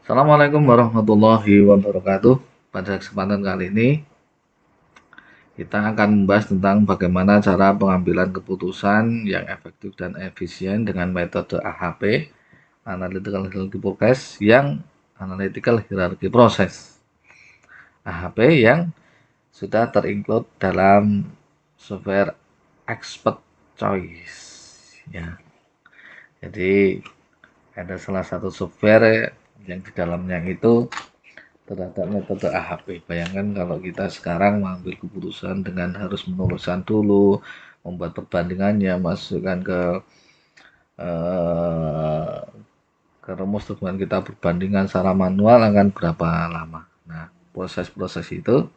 Assalamualaikum warahmatullahi wabarakatuh. Pada kesempatan kali ini kita akan membahas tentang bagaimana cara pengambilan keputusan yang efektif dan efisien dengan metode AHP, Analytical Hierarchy Process, yang Analytical Hierarchy Process. AHP yang sudah terinclude dalam software Expert Choice. Ya, jadi ada salah satu software yang di dalamnya itu terhadap metode AHP. Bayangkan kalau kita sekarang mengambil keputusan dengan harus menuliskan dulu, membuat perbandingannya, masukkan eh, ke rumus dokumen kita perbandingan secara manual akan berapa lama. Nah, proses-proses itu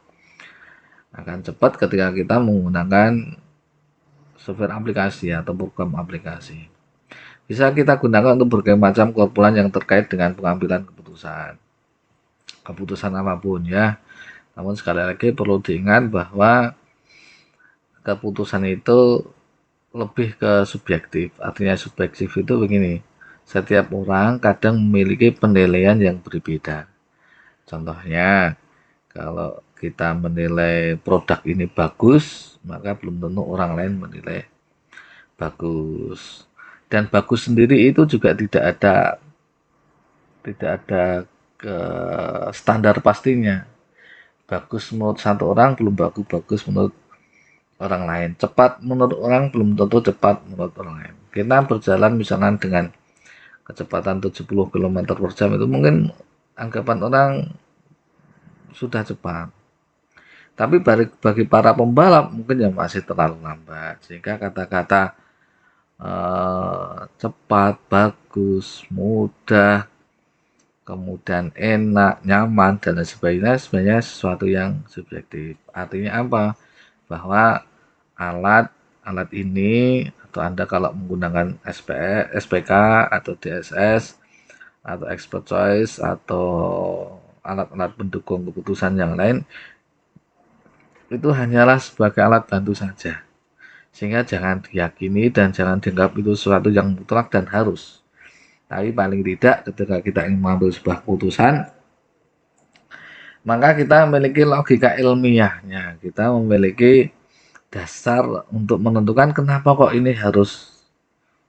akan cepat ketika kita menggunakan software aplikasi atau program aplikasi. Bisa kita gunakan untuk berbagai macam keperluan yang terkait dengan pengambilan keputusan. Keputusan apapun ya. Namun sekali lagi perlu diingat bahwa keputusan itu lebih ke subjektif. Artinya subjektif itu begini, setiap orang kadang memiliki penilaian yang berbeda. Contohnya, kalau kita menilai produk ini bagus, maka belum tentu orang lain menilai bagus. Dan bagus sendiri itu juga tidak ada ke standar pastinya. Bagus menurut satu orang belum bagus menurut orang lain. Cepat menurut orang belum tentu cepat menurut orang lain. Kita berjalan misalnya dengan kecepatan 70 km per jam itu mungkin anggapan orang sudah cepat. Tapi bagi para pembalap mungkin yang masih terlalu lambat. Sehingga kata-kata cepat, bagus, mudah, kemudian enak, nyaman, dan lain sebagainya sebenarnya sesuatu yang subjektif. Artinya apa? Bahwa alat ini atau Anda kalau menggunakan SPK atau DSS atau Expert Choice atau alat-alat pendukung keputusan yang lain itu hanyalah sebagai alat bantu saja. Sehingga jangan diyakini dan jangan dianggap itu sesuatu yang mutlak dan harus. Tapi paling tidak ketika kita ingin mengambil sebuah keputusan, maka kita memiliki logika ilmiahnya. Kita memiliki dasar untuk menentukan kenapa kok ini harus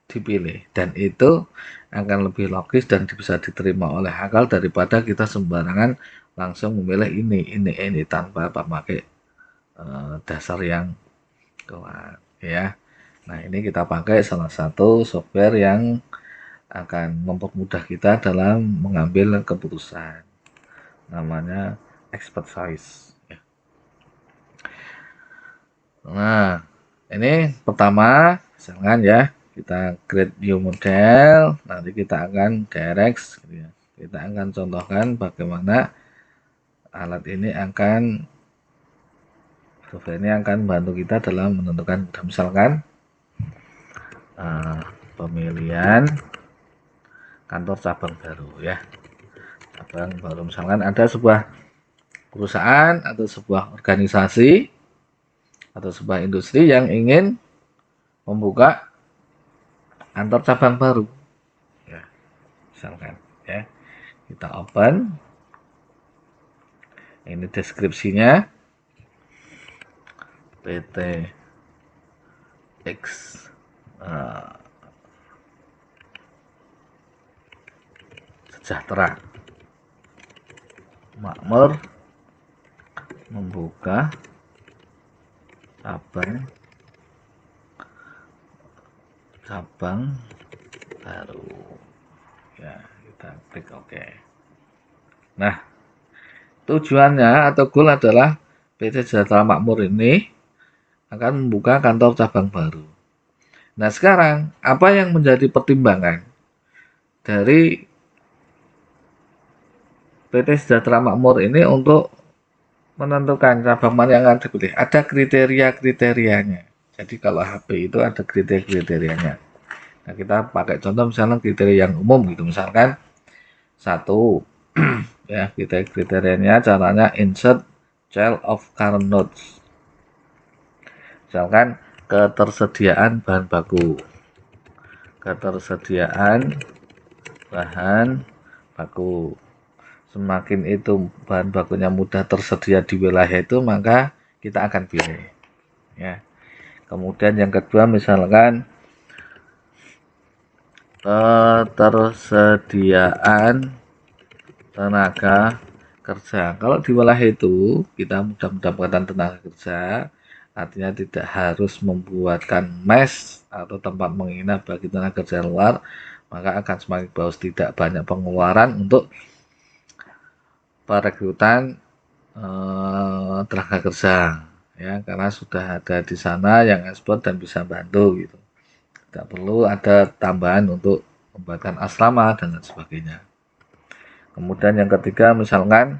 dipilih, dan itu akan lebih logis dan bisa diterima oleh akal daripada kita sembarangan langsung memilih ini tanpa memakai dasar yang kuat ya. Nah, ini kita pakai salah satu software yang akan mempermudah kita dalam mengambil keputusan, namanya Expert Choice ya. Nah, ini pertama misalkan ya, kita create new model, nanti kita akan direct gitu ya. Kita akan contohkan bagaimana alat ini akan software ini akan membantu kita dalam menentukan misalkan pemilihan kantor cabang baru ya. Cabang baru misalkan ada sebuah perusahaan atau sebuah organisasi atau sebuah industri yang ingin membuka kantor cabang baru ya, misalkan ya, kita open, ini deskripsinya PT X Sejahtera Makmur membuka cabang baru ya, kita klik OK. Nah, tujuannya atau goal adalah PT Sejahtera Makmur ini akan membuka kantor cabang baru. Nah, sekarang apa yang menjadi pertimbangan dari PT Sejahtera Makmur ini untuk menentukan cabang mana yang akan dipilih? Ada kriteria-kriterianya. Jadi kalau HP itu ada kriteria-kriterianya. Nah, kita pakai contoh misalnya kriteria yang umum gitu, misalkan satu ya, kriterianya caranya insert child of current nodes. Misalkan ketersediaan bahan baku, ketersediaan bahan baku, semakin itu bahan bakunya mudah tersedia di wilayah itu, maka kita akan pilih, ya. Kemudian yang kedua, misalkan ketersediaan tenaga kerja. Kalau di wilayah itu kita mudah mendapatkan tenaga kerja, artinya tidak harus membuatkan mes atau tempat menginap bagi tenaga kerja luar, maka akan semakin bagus, tidak banyak pengeluaran untuk perekrutan tenaga kerja, ya, karena sudah ada di sana yang ekspor dan bisa bantu gitu. Tidak perlu ada tambahan untuk membuatkan asrama dan lain sebagainya. Kemudian yang ketiga, misalkan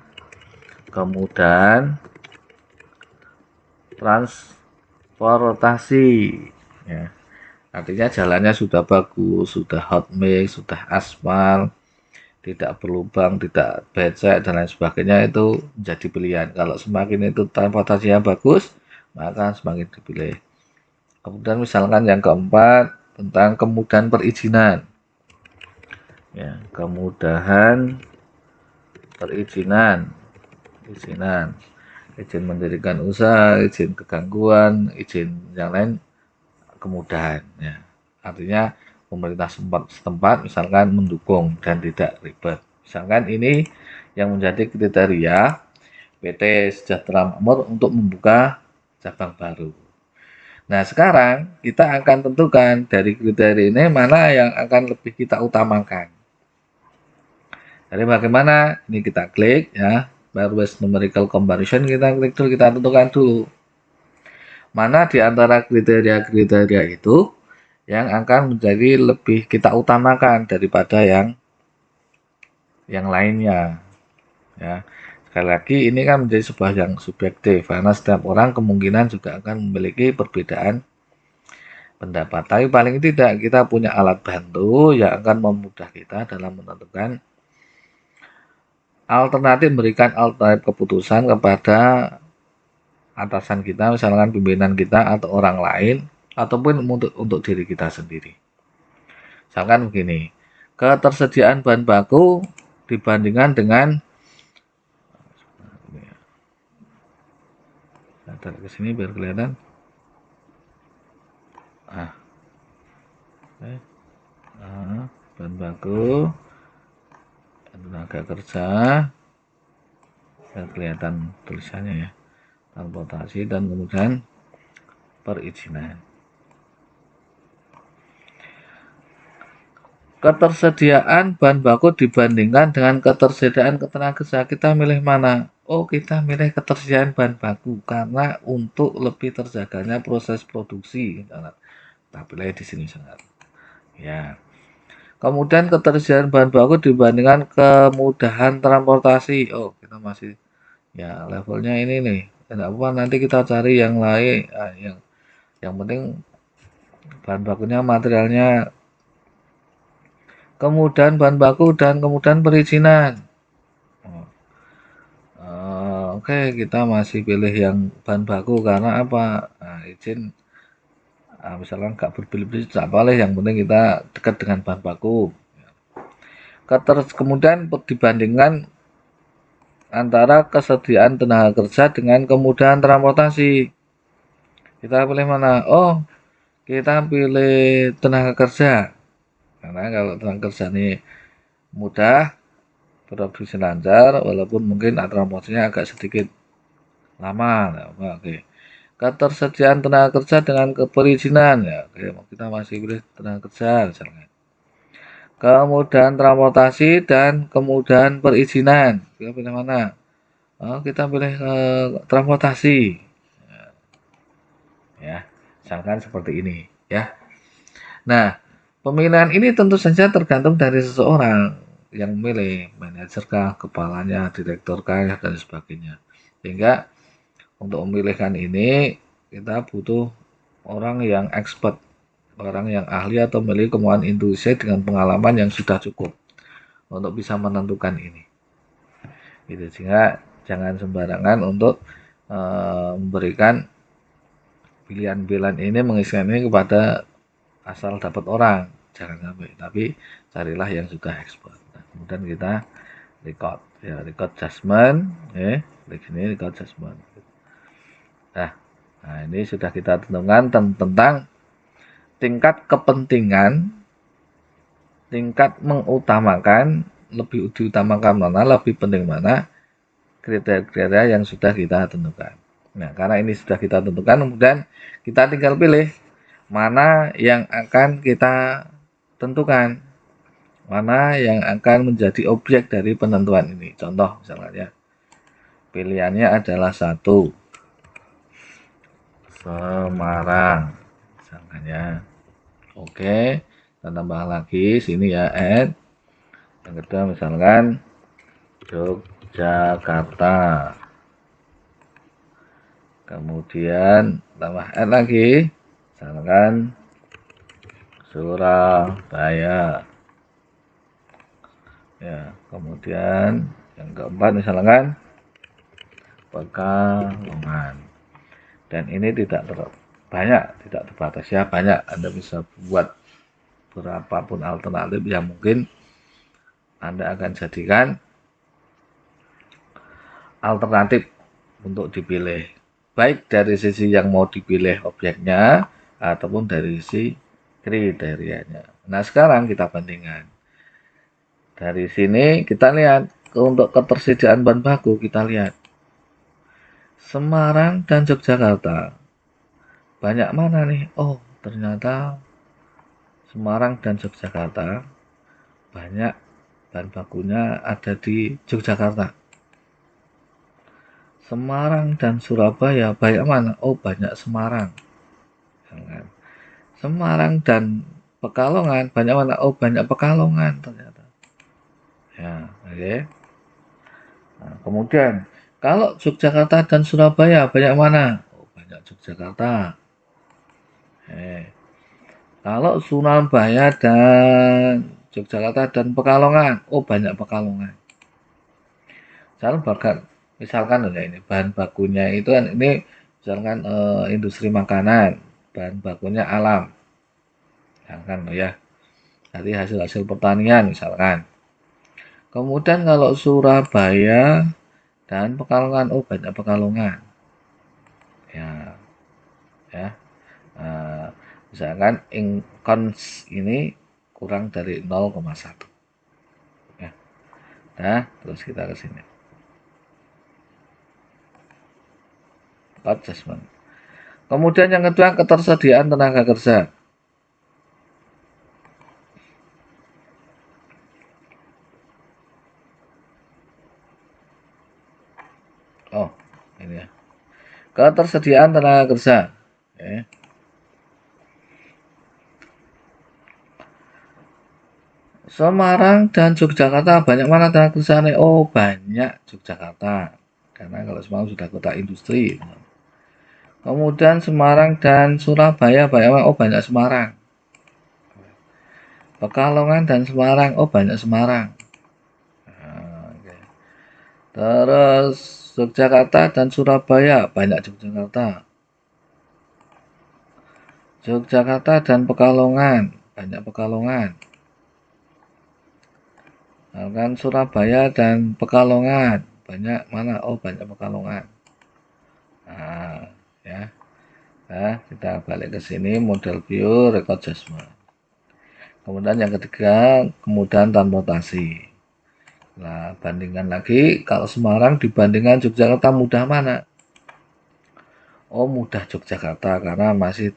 kemudahan transportasi, ya. Artinya jalannya sudah bagus, sudah hot mix, sudah aspal, tidak berlubang, tidak becek dan lain sebagainya, itu menjadi pilihan. Kalau semakin itu transportasinya bagus, maka semakin dipilih. Kemudian misalkan yang keempat, tentang kemudahan perizinan, ya, kemudahan perizinan, izin mendirikan usaha, izin kegangguan, izin yang lain, kemudahan, ya. Artinya pemerintah setempat misalkan mendukung dan tidak ribet. Misalkan ini yang menjadi kriteria PT Sejahtera Makmur untuk membuka cabang baru. Nah, sekarang kita akan tentukan dari kriteria ini mana yang akan lebih kita utamakan. Jadi bagaimana? Ini kita klik, ya, pairwise numerical comparison, kita klik dulu, kita tentukan dulu mana di antara kriteria-kriteria itu yang akan menjadi lebih kita utamakan daripada yang lainnya, ya. Sekali lagi ini kan menjadi sebuah yang subjektif karena setiap orang kemungkinan juga akan memiliki perbedaan pendapat. Tapi paling tidak kita punya alat bantu yang akan memudahkan kita dalam menentukan alternatif, memberikan alternatif keputusan kepada atasan kita, misalkan pimpinan kita atau orang lain, ataupun untuk diri kita sendiri. Misalkan begini, ketersediaan bahan baku dibandingkan dengan, saya tarik ke sini biar kelihatan. Bahan baku, tenaga kerja, biar kelihatan tulisannya, ya, transportasi dan kemudian perizinan. Ketersediaan bahan baku dibandingkan dengan ketersediaan ketenaga kerja, kita milih mana? Oh, kita milih ketersediaan bahan baku karena untuk lebih terjaganya proses produksi. Kita pilih di sini sangat. Ya. Kemudian ketersediaan bahan baku dibandingkan kemudahan transportasi. Oh, kita masih, ya, levelnya ini nih. Tidak apa, nanti kita cari yang lain. Yang penting bahan bakunya, materialnya, kemudahan bahan baku dan kemudahan perizinan. Oke, kita masih pilih yang bahan baku karena apa? Nah, izin, misalkan nggak berbelit-belit tidak boleh, yang penting kita dekat dengan bahan baku. Kemudian dibandingkan antara kesediaan tenaga kerja dengan kemudahan transportasi. Kita pilih mana? Oh, kita pilih tenaga kerja. Karena kalau tenaga kerja ini mudah, produksi lancar, walaupun mungkin transportasinya agak sedikit lama. Nah, oke. Ketersediaan tenaga kerja dengan keperizinan, ya, oke, kita masih pilih tenaga kerja misalnya. Kemudahan transportasi dan kemudahan perizinan, kita pilih mana? Oh, kita pilih transportasi, ya, misalkan seperti ini, ya. Nah, pemilihan ini tentu saja tergantung dari seseorang yang memilih, manajer kah, kepalanya, direktur kah, dan sebagainya. Sehingga untuk memilihkan ini kita butuh orang yang expert, orang yang ahli atau memiliki kemampuan intuisi dengan pengalaman yang sudah cukup untuk bisa menentukan ini. Gitu, sehingga jangan sembarangan untuk memberikan pilihan-pilihan ini, mengisikan ini kepada asal dapat orang, jangan sampai. Tapi carilah yang sudah expert. Nah, kemudian kita record ya, record judgment di sini record judgment. Nah, ini sudah kita tentukan tentang tingkat kepentingan, tingkat mengutamakan, lebih diutamakan mana, lebih penting mana, kriteria-kriteria yang sudah kita tentukan. Nah, karena ini sudah kita tentukan, kemudian kita tinggal pilih mana yang akan kita tentukan, mana yang akan menjadi objek dari penentuan ini. Contoh misalnya, pilihannya adalah 1, Semarang misalnya. Oke, kita tambah lagi sini ya, add. Yang kedua misalkan Yogyakarta. Kemudian tambah add lagi, misalkan Surabaya. Ya, kemudian yang keempat misalkan Pekalongan. Dan ini tidak banyak, tidak terbatas ya, banyak. Anda bisa buat berapapun alternatif yang mungkin Anda akan jadikan alternatif untuk dipilih, baik dari sisi yang mau dipilih objeknya ataupun dari sisi kriterianya. Nah, sekarang kita bandingkan. Dari sini kita lihat untuk ketersediaan bahan baku, kita lihat Semarang dan Yogyakarta. Banyak mana nih? Oh, ternyata Semarang dan Yogyakarta banyak bahan bakunya ada di Yogyakarta. Semarang dan Surabaya banyak mana? Oh, banyak Semarang. Semarang dan Pekalongan banyak mana? Oh, banyak Pekalongan ternyata. Ya, oke. Nah, kemudian kalau Yogyakarta dan Surabaya banyak mana? Oh, banyak Yogyakarta. Kalau Surabaya dan Yogyakarta dan Pekalongan, oh banyak Pekalongan. Misalkan ya ini bahan bakunya itu kan ini misalkan industri makanan, bahan bakunya alam, misalkan ya. Dari hasil-hasil pertanian misalkan. Kemudian kalau Surabaya dan Pekalongan, oh banyak Pekalongan. Ya, ya. Misalkan incons ini kurang dari 0,1. Ya. Nah, terus kita ke sini. Adjustment. Kemudian yang kedua, ketersediaan tenaga kerja. Oh, ini ya. Ketersediaan tenaga kerja. Oke. Semarang dan Yogyakarta banyak mana tenaga kerja? Oh, banyak Yogyakarta. Karena kalau Semarang sudah kota industri. Kemudian Semarang dan Surabaya banyak mana? Oh, banyak Semarang. Pekalongan dan Semarang, oh banyak Semarang. Okay. Terus Yogyakarta dan Surabaya, banyak Yogyakarta. Yogyakarta dan Pekalongan, banyak Pekalongan. Nah, kan Surabaya dan Pekalongan, banyak mana? Oh banyak Pekalongan. Nah, ya. Nah, kita balik ke sini, model view, record judgment. Kemudian yang ketiga, kemudahan transportasi. Nah, bandingkan lagi, kalau Semarang dibandingkan Yogyakarta mudah mana? Oh, mudah Yogyakarta karena masih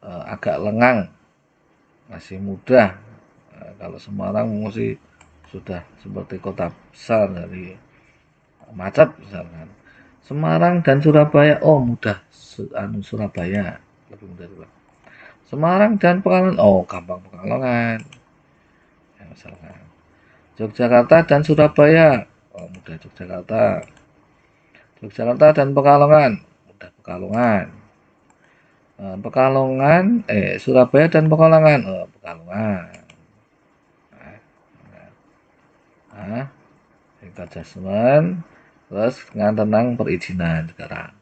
agak lengang, masih mudah. Nah, kalau Semarang masih sudah seperti kota besar dari macet misalkan. Semarang dan Surabaya, oh mudah. Surabaya lebih mudah juga. Semarang dan Pekalongan, oh gampang Pekalongan. Ya, misalkan. Yogyakarta dan Surabaya, oh mudah Yogyakarta. Yogyakarta dan Pekalongan, mudah Pekalongan. Surabaya dan Pekalongan, oh Pekalongan. Nah, adjustment, terus tentang perizinan sekarang.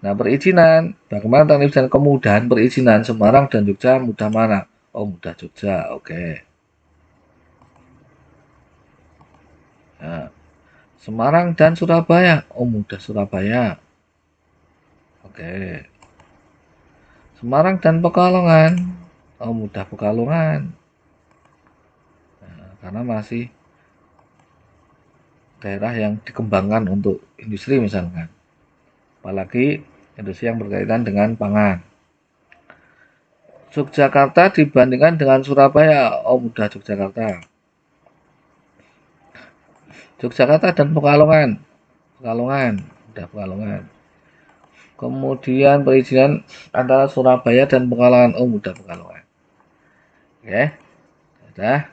Nah, perizinan, bagaimana teknis dan kemudahan perizinan Semarang dan Jogja mudah mana? Oh, mudah Jogja, oke. Nah, Semarang dan Surabaya. Oh, mudah Surabaya. Oke. Semarang dan Pekalongan. Oh, mudah Pekalongan. Nah, karena masih daerah yang dikembangkan untuk industri misalkan. Apalagi industri yang berkaitan dengan pangan. Yogyakarta dibandingkan dengan Surabaya. Oh, mudah Yogyakarta. Yogyakarta dan Pekalongan. Pekalongan, mudah Pekalongan. Kemudian perizinan antara Surabaya dan Pekalongan. Oh, mudah Pekalongan. Oke, sudah.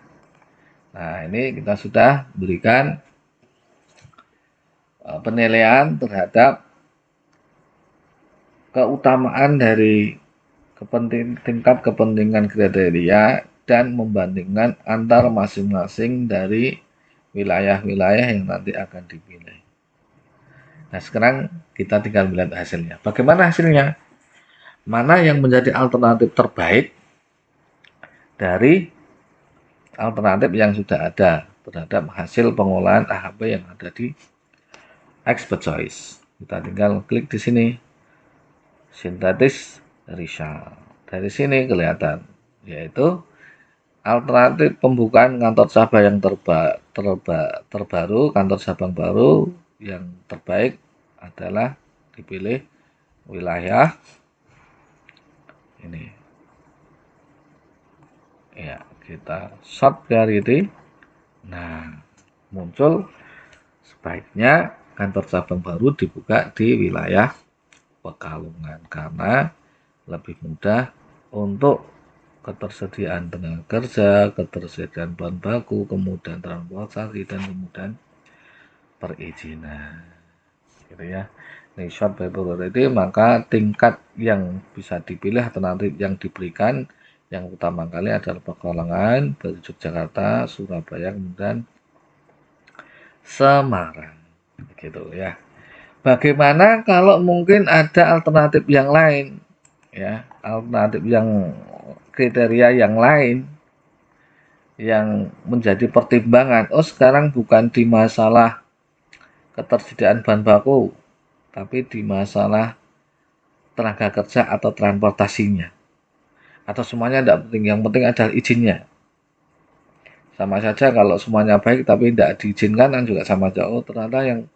Nah, ini kita sudah berikan penilaian terhadap keutamaan dari tingkat kepentingan kriteria dan membandingkan antar masing-masing dari wilayah-wilayah yang nanti akan dipilih. Nah, sekarang kita tinggal melihat hasilnya. Bagaimana hasilnya? Mana yang menjadi alternatif terbaik dari alternatif yang sudah ada terhadap hasil pengolahan AHP yang ada di expert choice. Kita tinggal klik di sini, synthesis result. Dari sini kelihatan, yaitu alternatif pembukaan kantor cabang yang terbaru, kantor cabang baru yang terbaik adalah dipilih wilayah ini. Ya, kita short priority. Nah, muncul sebaiknya kantor cabang baru dibuka di wilayah Pekalongan karena lebih mudah untuk ketersediaan tenaga kerja, ketersediaan bahan baku, kemudian transportasi, dan kemudian perizinan. Gitu ya. Ini short priority, maka tingkat yang bisa dipilih atau nanti yang diberikan yang utama kali adalah Pekalongan, baru Yogyakarta, Surabaya, kemudian Semarang. Gitu ya. Bagaimana kalau mungkin ada alternatif yang lain, ya, alternatif yang kriteria yang lain yang menjadi pertimbangan. Oh, sekarang bukan di masalah ketersediaan bahan baku, tapi di masalah tenaga kerja atau transportasinya. Atau semuanya tidak penting, yang penting adalah izinnya. Sama saja kalau semuanya baik tapi tidak diizinkan kan juga sama aja. Oh, ternyata yang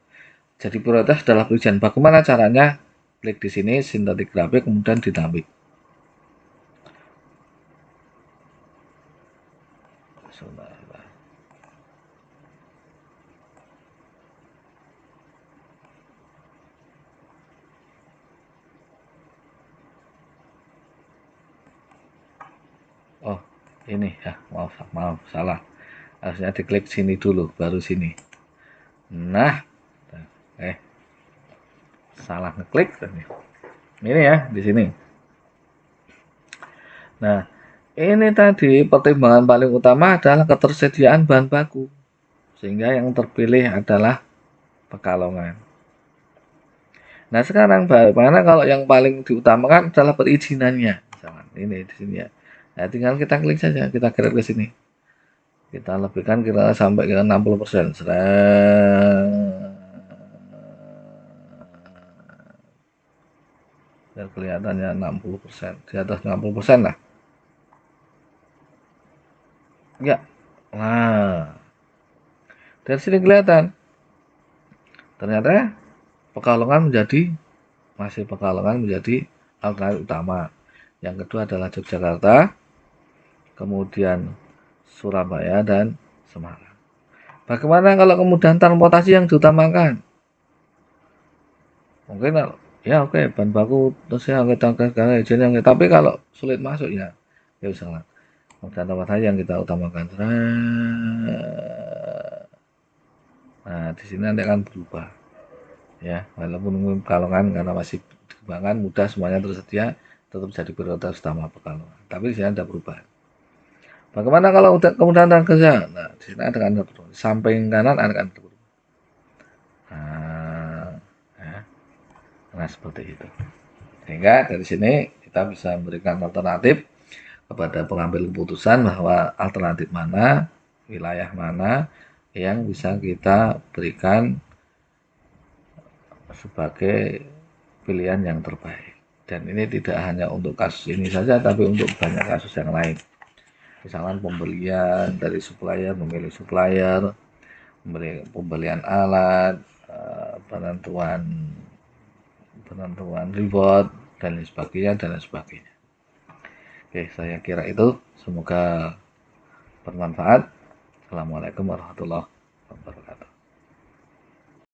jadi prioritas adalah perizinan. Bagaimana caranya? Klik di sini, sintetik grafik, kemudian dinamik. Oh, ini ya, maaf, salah. Harusnya diklik sini dulu, baru sini. Nah, salah ngeklik. Ini ya, di sini. Nah, ini tadi pertimbangan paling utama adalah ketersediaan bahan baku. Sehingga yang terpilih adalah Pekalongan. Nah, sekarang bagaimana kalau yang paling diutamakan adalah perizinannya. Misalkan ini di sini ya. Nah, tinggal kita klik saja, kita gerak ke sini. Kita lebihkan kira sampai ke 60%. Biar kelihatannya 60%. Di atas 60% lah. Ya. Nah, dari sini kelihatan. Ternyata Pekalongan menjadi alternatif utama. Yang kedua adalah Yogyakarta, kemudian Surabaya dan Semarang. Bagaimana kalau kemudahan transportasi yang diutamakan? Mungkin ya oke, bahan baku terus ya kita izin yang tapi kalau sulit masuk ya usahlah. Kemudahan transportasi yang kita utamakan. Nah, di sini nanti akan berubah. Ya, walaupun Pekalongan karena masih dikembangkan mudah semuanya tersedia, tetap jadi prioritas utama Pekalongan. Tapi di sini ada perubahan. Bagaimana kalau udah kemudahan dan kerja? Nah, di sini ada kan samping kanan akan berubah. Nah, ya. Nah, seperti itu. Sehingga dari sini kita bisa memberikan alternatif kepada pengambil keputusan bahwa alternatif mana, wilayah mana yang bisa kita berikan sebagai pilihan yang terbaik. Dan ini tidak hanya untuk kasus ini saja, tapi untuk banyak kasus yang lain. Misalkan pembelian dari supplier, memilih supplier, pembelian alat, penentuan reward, dan lain sebagainya, dan lain sebagainya. Oke, saya kira itu. Semoga bermanfaat. Assalamualaikum warahmatullahi wabarakatuh.